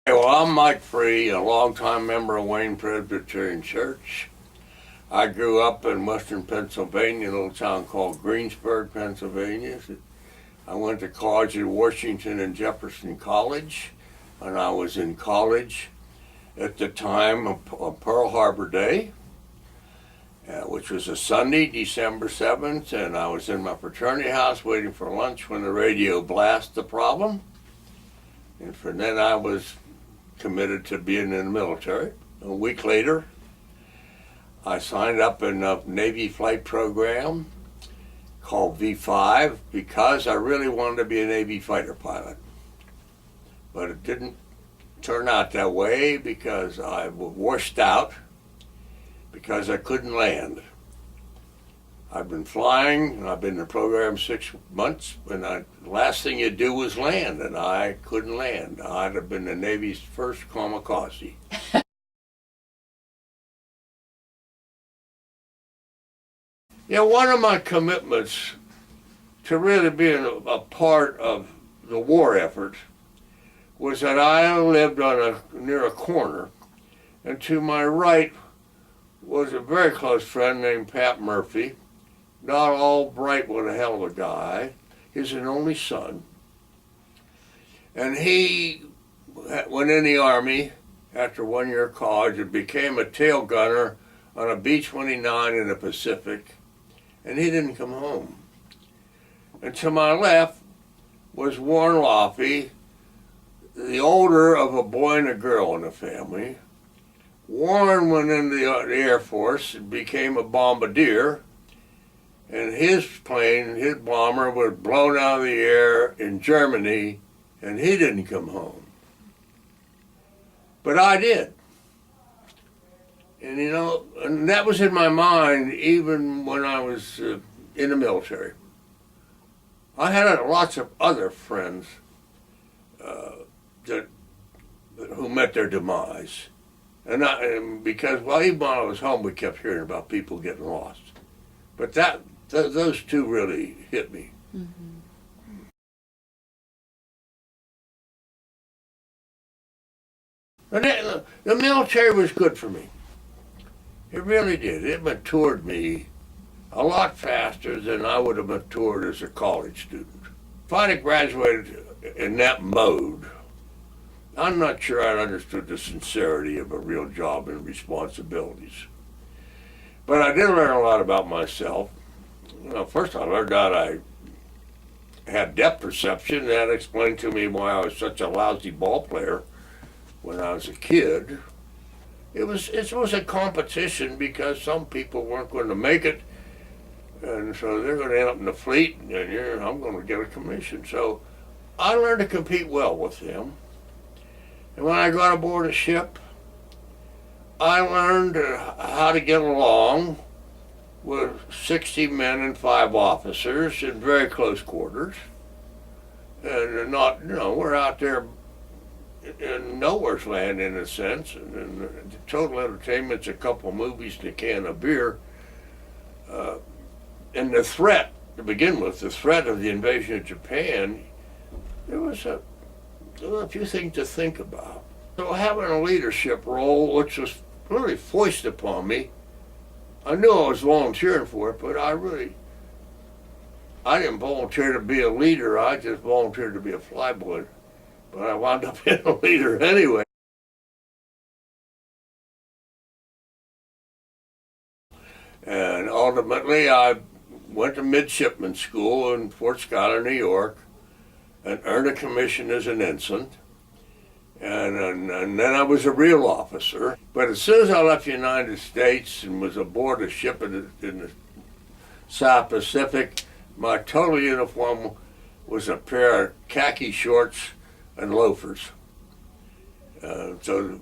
Hey, well, I'm Mike Free, a longtime member of Wayne Presbyterian Church. I grew up in western Pennsylvania, a little town called Greensburg, Pennsylvania. I went to college at Washington and Jefferson College, and I was in college at the time of Pearl Harbor Day, which was a Sunday, December 7th, and I was in my fraternity house waiting for lunch when the radio blasted the problem. And from then I was committed to being in the military. A week later, I signed up in a Navy flight program called V5 because I really wanted to be a Navy fighter pilot. But it didn't turn out that way because I was washed out because I couldn't land. I've been flying, and I've been in the program 6 months, and the last thing you do was land, and I couldn't land. I'd have been the Navy's first kamikaze. One of my commitments to really being a part of the war effort was that I lived near a corner, and to my right was a very close friend named Pat Murphy. Not all bright, but a hell of a guy. He's an only son. And he went in the Army after 1 year of college and became a tail gunner on a B-29 in the Pacific. And he didn't come home. And to my left was Warren Laffey, the older of a boy and a girl in the family. Warren went into the Air Force and became a bombardier. And his plane, his bomber, was blown out of the air in Germany, and he didn't come home. But I did. And and that was in my mind even when I was in the military. I had lots of other friends who met their demise. And because even when I was home, we kept hearing about people getting lost. But those two really hit me. Mm-hmm. And the military was good for me. It really did. It matured me a lot faster than I would have matured as a college student. If I'd have graduated in that mode, I'm not sure I'd understood the sincerity of a real job and responsibilities. But I did learn a lot about myself. First I learned that I had depth perception. That explained to me why I was such a lousy ball player when I was a kid. It was a competition because some people weren't going to make it, and so they're going to end up in the fleet, and I'm going to get a commission. So I learned to compete well with them. And when I got aboard a ship, I learned how to get along with 60 men and 5 officers in very close quarters. And we're out there in nowhere's land in a sense. And the total entertainment's a couple movies and a can of beer. And the threat, to begin with, the threat of the invasion of Japan, there was a few things to think about. So having a leadership role, which was really foisted upon me, I knew I was volunteering for it, but I didn't volunteer to be a leader. I just volunteered to be a flyboy. But I wound up being a leader anyway. And ultimately, I went to midshipman school in Fort Schuyler, New York, and earned a commission as an ensign. And then I was a real officer. But as soon as I left the United States and was aboard a ship in the South Pacific, my total uniform was a pair of khaki shorts and loafers. When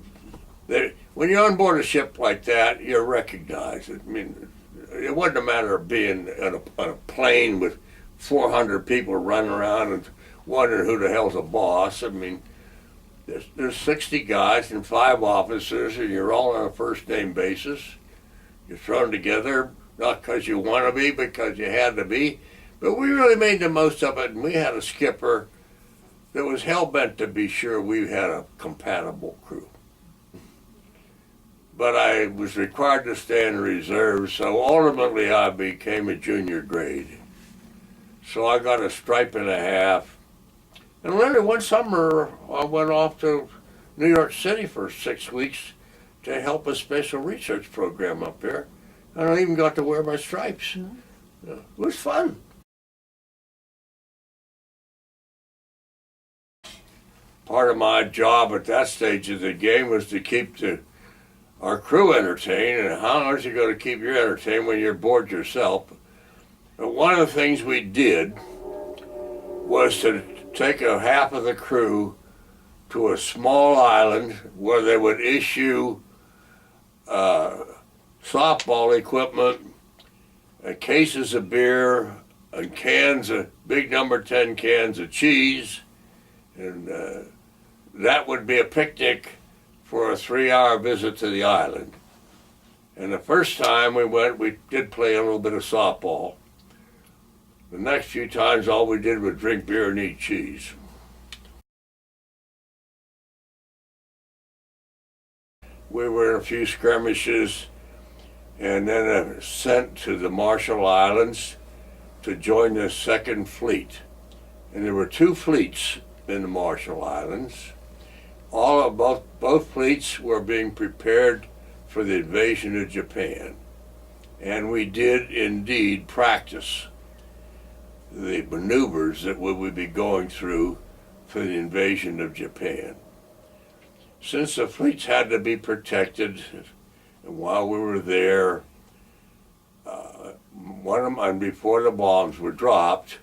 you're on board a ship like that, you're recognized. I mean, it wasn't a matter of being on a plane with 400 people running around and wondering who the hell's a boss. I mean, there's 60 guys and 5 officers, and you're all on a first-name basis. You're thrown together, not because you want to be, because you had to be. But we really made the most of it, and we had a skipper that was hell-bent to be sure we had a compatible crew. But I was required to stay in reserve, so ultimately I became a junior grade. So I got a stripe and a half. And really one summer I went off to New York City for 6 weeks to help a special research program up there. And I even got to wear my stripes. It was fun. Part of my job at that stage of the game was to keep our crew entertained, and how hard is it going to keep you entertained when you're bored yourself? But one of the things we did was to take a half of the crew to a small island where they would issue softball equipment, cases of beer, and big number 10 cans of cheese, and that would be a picnic for a 3-hour visit to the island. And the first time we went, we did play a little bit of softball. The next few times, all we did was drink beer and eat cheese. We were in a few skirmishes, and then sent to the Marshall Islands to join the Second Fleet. And there were 2 fleets in the Marshall Islands. Both fleets were being prepared for the invasion of Japan. And we did indeed practice the maneuvers that we would be going through for the invasion of Japan. Since the fleets had to be protected, and while we were there, before the bombs were dropped,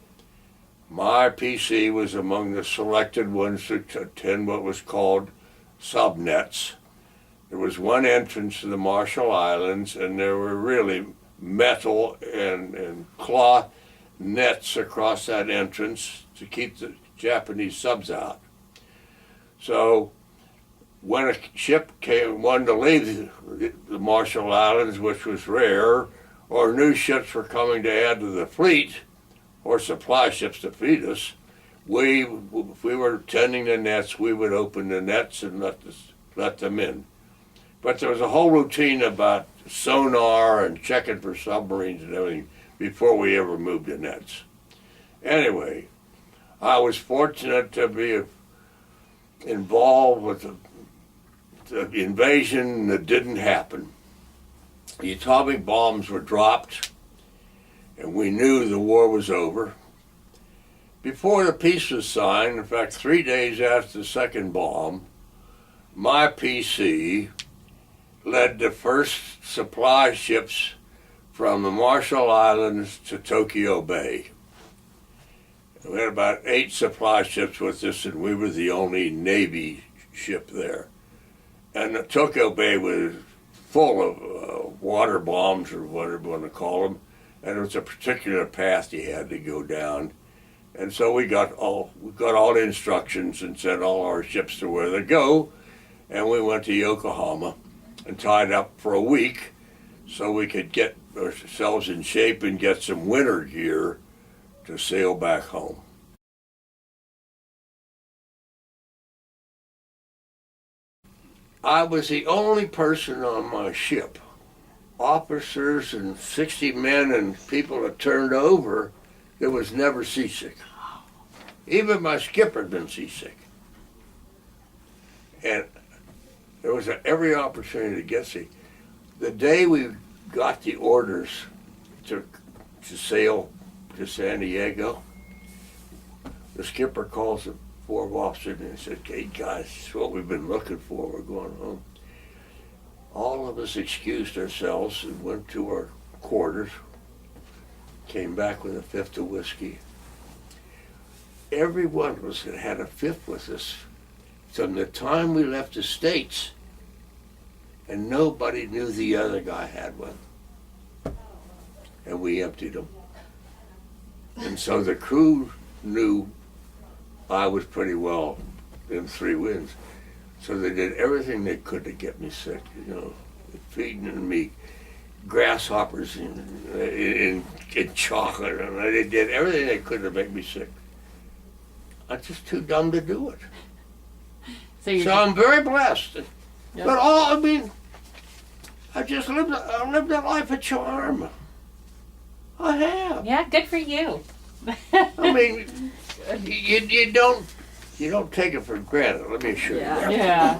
my PC was among the selected ones to attend what was called subnets. There was one entrance to the Marshall Islands, and there were really metal and cloth nets across that entrance to keep the Japanese subs out. So when a ship wanted to leave the Marshall Islands, which was rare, or new ships were coming to add to the fleet, or supply ships to feed us, if we were tending the nets, we would open the nets and let them in. But there was a whole routine about sonar and checking for submarines and everything before we ever moved the nets. Anyway, I was fortunate to be involved with the invasion that didn't happen. The atomic bombs were dropped, and we knew the war was over. Before the peace was signed, in fact 3 days after the second bomb, my PC led the first supply ships from the Marshall Islands to Tokyo Bay. We had about 8 supply ships with us, and we were the only Navy ship there. And the Tokyo Bay was full of water bombs, or whatever you want to call them, and it was a particular path you had to go down. And so we got all the instructions and sent all our ships to where they go, and we went to Yokohama and tied up for a week so we could get ourselves in shape and get some winter gear to sail back home. I was the only person on my ship, officers and 60 men and people that turned over, that was never seasick. Even my skipper had been seasick. And there was every opportunity to get sick. The day we got the orders to sail to San Diego, the skipper calls the 4 officers and said, "Hey guys, this is what we've been looking for, we're going home." All of us excused ourselves and went to our quarters, came back with a 5th of whiskey. Every one of us had a 5th with us from the time we left the States, and nobody knew the other guy had one. And we emptied them. And so the crew knew I was pretty well in 3 winds. So they did everything they could to get me sick, feeding me grasshoppers in chocolate, and they did everything they could to make me sick. I'm just too dumb to do it. So I'm very blessed. Yep. But I just lived a life of charm. I have. Yeah, good for you. I mean, you don't take it for granted. Let me assure you that. Yeah.